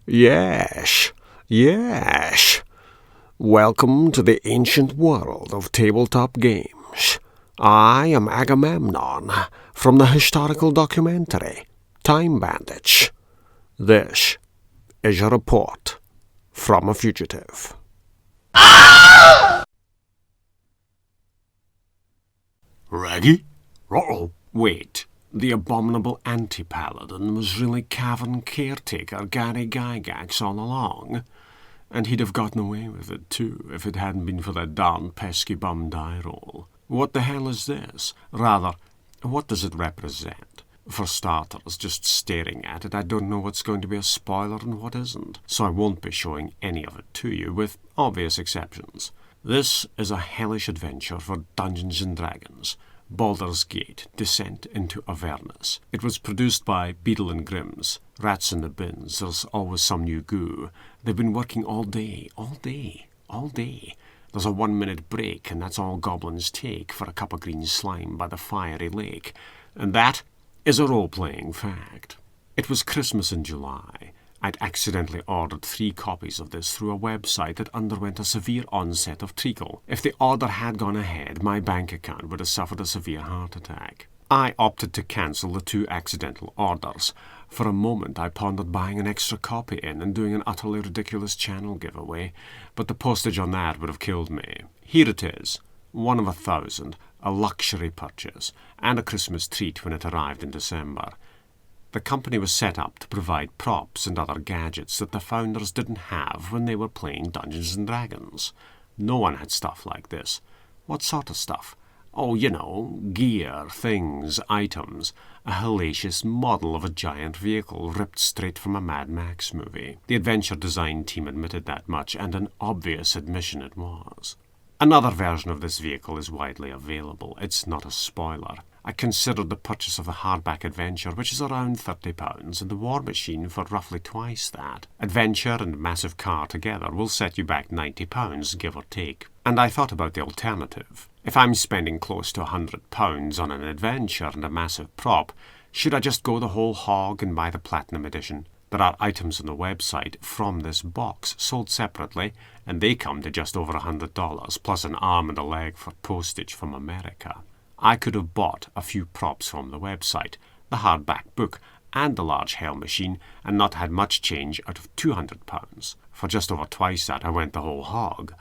Yes, yes. Welcome to the ancient world of tabletop games. I am Agamemnon from the historical documentary Time Bandits. This is a report from a fugitive. Ready? Uh-oh. Wait, the abominable anti-paladin was really cavern caretaker Gary Gygax all along. And he'd have gotten away with it, too, if it hadn't been for that darn pesky bum die roll. What the hell is this? Rather, what does it represent? For starters, just staring at it, I don't know what's going to be a spoiler and what isn't, so I won't be showing any of it to you, with obvious exceptions. This is a hellish adventure for Dungeons & Dragons. Baldur's Gate, Descent into Avernus. It was produced by Beadle and Grimm's. Rats in the bins, there's always some new goo. They've been working all day. There's a 1-minute break, and that's all goblins take for a cup of green slime by the fiery lake. And that is a role-playing fact. It was Christmas in July. I'd accidentally ordered 3 copies of this through a website that underwent a severe onset of treacle. If the order had gone ahead, my bank account would have suffered a severe heart attack. I opted to cancel the 2 accidental orders. For a moment, I pondered buying an extra copy in and doing an utterly ridiculous channel giveaway, but the postage on that would have killed me. Here it is, 1 of 1,000, a luxury purchase, and a Christmas treat when it arrived in December. The company was set up to provide props and other gadgets that the founders didn't have when they were playing Dungeons & Dragons. No one had stuff like this. What sort of stuff? Oh, you know, gear, things, items. A hellacious model of a giant vehicle ripped straight from a Mad Max movie. The adventure design team admitted that much, and an obvious admission it was. Another version of this vehicle is widely available. It's not a spoiler. I considered the purchase of the hardback adventure, which is around £30, and the War Machine for roughly twice that. Adventure and massive car together will set you back £90, give or take. And I thought about the alternative. If I'm spending close to £100 on an adventure and a massive prop, should I just go the whole hog and buy the Platinum Edition? There are items on the website from this box sold separately, and they come to just over $100, plus an arm and a leg for postage from America. I could have bought a few props from the website, the hardback book, and the large hell machine, and not had much change out of £200. For just over twice that, I went the whole hog.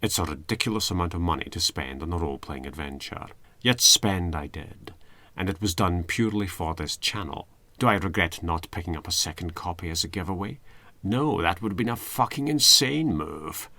It's a ridiculous amount of money to spend on a role-playing adventure. Yet spend I did, and it was done purely for this channel. Do I regret not picking up a second copy as a giveaway? No, that would have been a fucking insane move.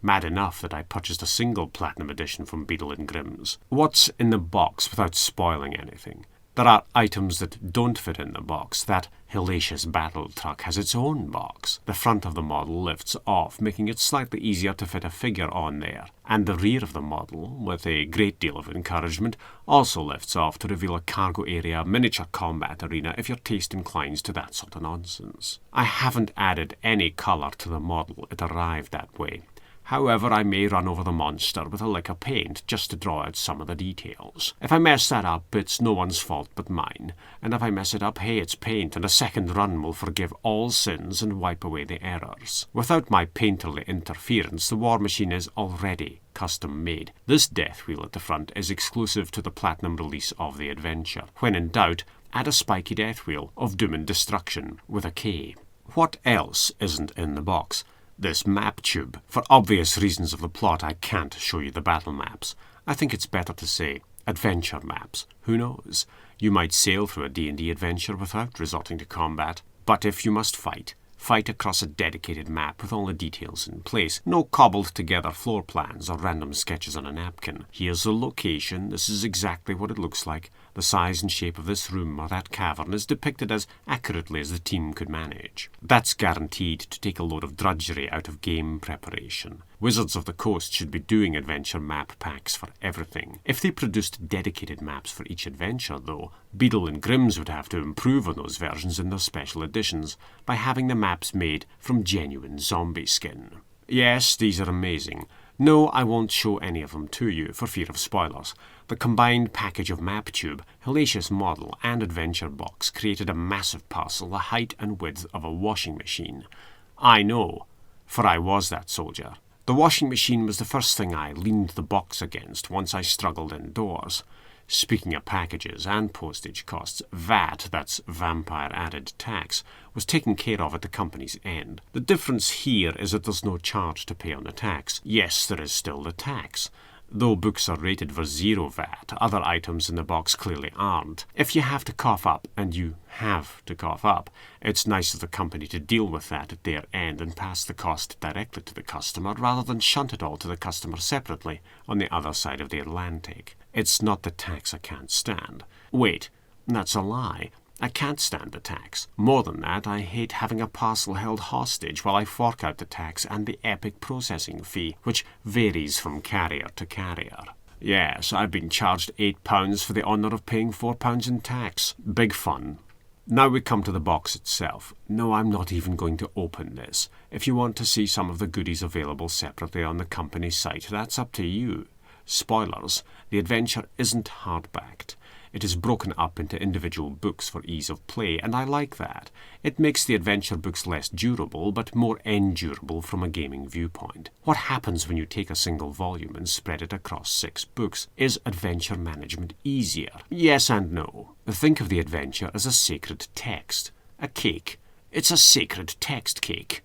Mad enough that I purchased a single Platinum Edition from Beadle and Grimm's. What's in the box without spoiling anything? There are items that don't fit in the box. That hellacious battle truck has its own box. The front of the model lifts off, making it slightly easier to fit a figure on there. And the rear of the model, with a great deal of encouragement, also lifts off to reveal a cargo area miniature combat arena if your taste inclines to that sort of nonsense. I haven't added any colour to the model. It arrived that way. However, I may run over the monster with a lick of paint just to draw out some of the details. If I mess that up, it's no one's fault but mine. And if I mess it up, hey, it's paint, and a second run will forgive all sins and wipe away the errors. Without my painterly interference, the War Machine is already custom-made. This death wheel at the front is exclusive to the Platinum release of the adventure. When in doubt, add a spiky death wheel of Doom and Destruction with a K. What else isn't in the box? This map tube. For obvious reasons of the plot, I can't show you the battle maps. I think it's better to say adventure maps. Who knows? You might sail through a D&D adventure without resorting to combat. But if you must fight, fight across a dedicated map with all the details in place. No cobbled together floor plans or random sketches on a napkin. Here's the location. This is exactly what it looks like. The size and shape of this room or that cavern is depicted as accurately as the team could manage. That's guaranteed to take a load of drudgery out of game preparation. Wizards of the Coast should be doing adventure map packs for everything. If they produced dedicated maps for each adventure, though, Beadle and Grimm's would have to improve on those versions in their special editions by having the maps made from genuine zombie skin. Yes, these are amazing. No, I won't show any of them to you for fear of spoilers. The combined package of map tube, hellacious model, and adventure box created a massive parcel the height and width of a washing machine. I know, for I was that soldier. The washing machine was the first thing I leaned the box against once I struggled indoors. Speaking of packages and postage costs, VAT, that's vampire added tax, was taken care of at the company's end. The difference here is that there's no charge to pay on the tax. Yes, there is still the tax. Though books are rated for 0 VAT, other items in the box clearly aren't. If you have to cough up, and you have to cough up, it's nice of the company to deal with that at their end and pass the cost directly to the customer rather than shunt it all to the customer separately on the other side of the Atlantic. It's not the tax I can't stand. Wait, that's a lie. I can't stand the tax. More than that, I hate having a parcel held hostage while I fork out the tax and the epic processing fee, which varies from carrier to carrier. Yes, I've been charged £8 for the honour of paying £4 in tax. Big fun. Now we come to the box itself. No, I'm not even going to open this. If you want to see some of the goodies available separately on the company's site, that's up to you. Spoilers, the adventure isn't hardbacked. It is broken up into individual books for ease of play, and I like that. It makes the adventure books less durable, but more endurable from a gaming viewpoint. What happens when you take a single volume and spread it across 6 books? Is adventure management easier? Yes and no. Think of the adventure as a sacred text. A cake. It's a sacred text cake.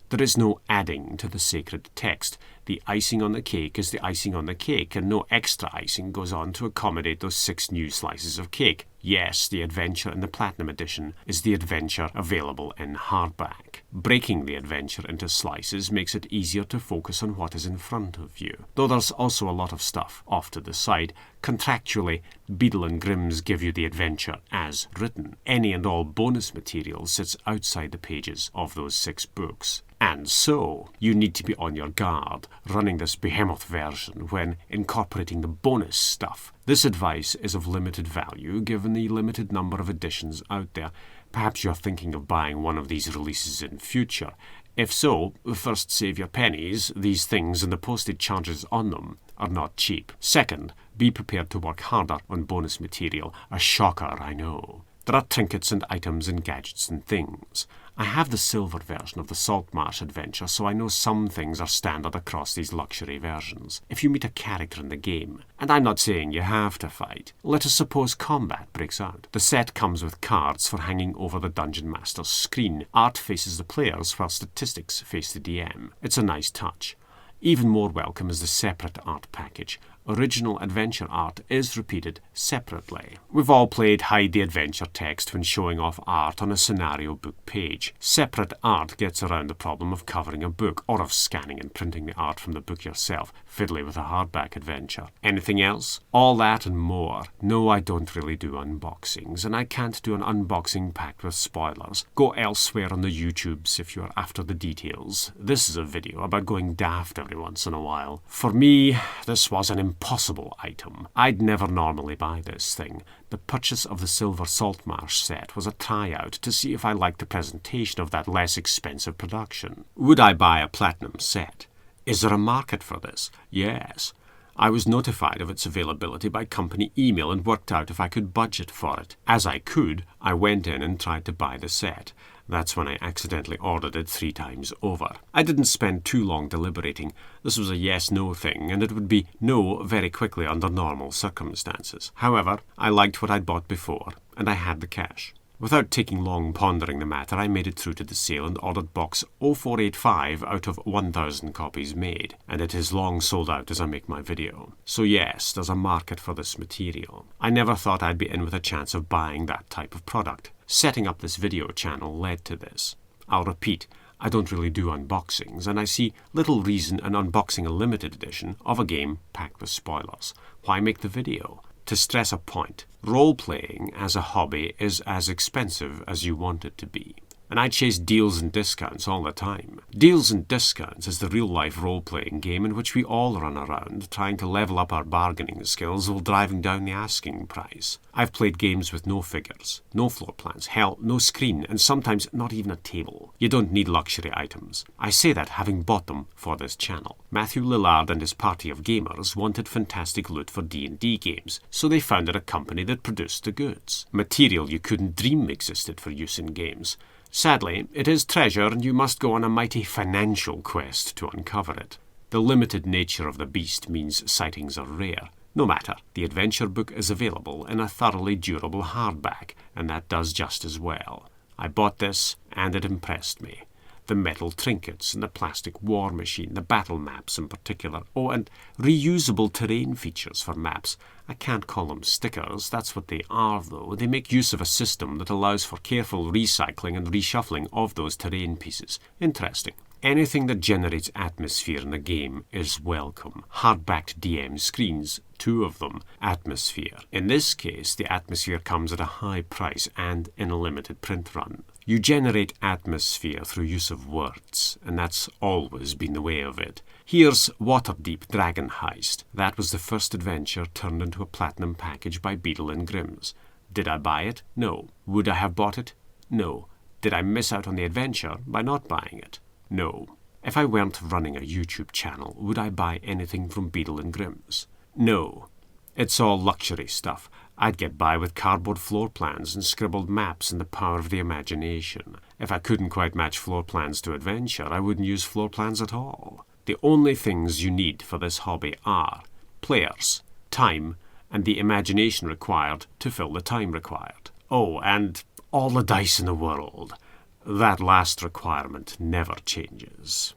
There is no adding to the sacred text. The icing on the cake is the icing on the cake, and no extra icing goes on to accommodate those 6 new slices of cake. Yes, the adventure in the Platinum Edition is the adventure available in hardback. Breaking the adventure into slices makes it easier to focus on what is in front of you. Though there's also a lot of stuff off to the side, contractually, Beadle and Grimm's give you the adventure as written. Any and all bonus material sits outside the pages of those 6 books. And so, you need to be on your guard running this behemoth version when incorporating the bonus stuff. This advice is of limited value given the limited number of editions out there. Perhaps you're thinking of buying one of these releases in future. If so, first save your pennies. These things and the postage charges on them are not cheap. Second, be prepared to work harder on bonus material. A shocker, I know. There are trinkets and items and gadgets and things. I have the silver version of the Saltmarsh adventure, so I know some things are standard across these luxury versions. If you meet a character in the game, and I'm not saying you have to fight, let us suppose combat breaks out. The set comes with cards for hanging over the Dungeon Master's screen. Art faces the players while statistics face the DM. It's a nice touch. Even more welcome is the separate art package. Original adventure art is repeated separately. We've all played hide the adventure text when showing off art on a scenario book page. Separate art gets around the problem of covering a book or of scanning and printing the art from the book yourself, fiddly with a hardback adventure. Anything else? All that and more. No, I don't really do unboxings, and I can't do an unboxing packed with spoilers. Go elsewhere on the YouTubes if you're after the details. This is a video about going daft every once in a while. For me, this was an impossible item. I'd never normally buy this thing. The purchase of the Silver Saltmarsh set was a tryout to see if I liked the presentation of that less expensive production. Would I buy a Platinum set? Is there a market for this? Yes. I was notified of its availability by company email and worked out if I could budget for it. As I could, I went in and tried to buy the set. That's when I accidentally ordered it 3 times over. I didn't spend too long deliberating. This was a yes-no thing, and it would be no very quickly under normal circumstances. However, I liked what I'd bought before, and I had the cash. Without taking long pondering the matter, I made it through to the sale and ordered box 0485 out of 1,000 copies made, and it is long sold out as I make my video. So yes, there's a market for this material. I never thought I'd be in with a chance of buying that type of product. Setting up this video channel led to this. I'll repeat, I don't really do unboxings, and I see little reason in unboxing a limited edition of a game packed with spoilers. Why make the video? To stress a point, role-playing as a hobby is as expensive as you want it to be. And I chase deals and discounts all the time. Deals and discounts is the real-life role-playing game in which we all run around trying to level up our bargaining skills while driving down the asking price. I've played games with no figures, no floor plans, hell, no screen, and sometimes not even a table. You don't need luxury items. I say that having bought them for this channel. Matthew Lillard and his party of gamers wanted fantastic loot for D&D games, so they founded a company that produced the goods. Material you couldn't dream existed for use in games. Sadly, it is treasure, and you must go on a mighty financial quest to uncover it. The limited nature of the beast means sightings are rare. No matter, the adventure book is available in a thoroughly durable hardback, and that does just as well. I bought this, and it impressed me. The metal trinkets and the plastic war machine, the battle maps in particular. Oh, and reusable terrain features for maps. I can't call them stickers, that's what they are though. They make use of a system that allows for careful recycling and reshuffling of those terrain pieces. Interesting. Anything that generates atmosphere in the game is welcome. Hard-backed DM screens, 2 of them, atmosphere. In this case, the atmosphere comes at a high price and in a limited print run. You generate atmosphere through use of words, and that's always been the way of it. Here's Waterdeep Dragon Heist. That was the first adventure turned into a platinum package by Beadle and Grimm's. Did I buy it? No. Would I have bought it? No. Did I miss out on the adventure by not buying it? No. If I weren't running a YouTube channel, would I buy anything from Beadle and Grimm's? No. It's all luxury stuff. I'd get by with cardboard floor plans and scribbled maps and the power of the imagination. If I couldn't quite match floor plans to adventure, I wouldn't use floor plans at all. The only things you need for this hobby are players, time, and the imagination required to fill the time required. Oh, and all the dice in the world. That last requirement never changes.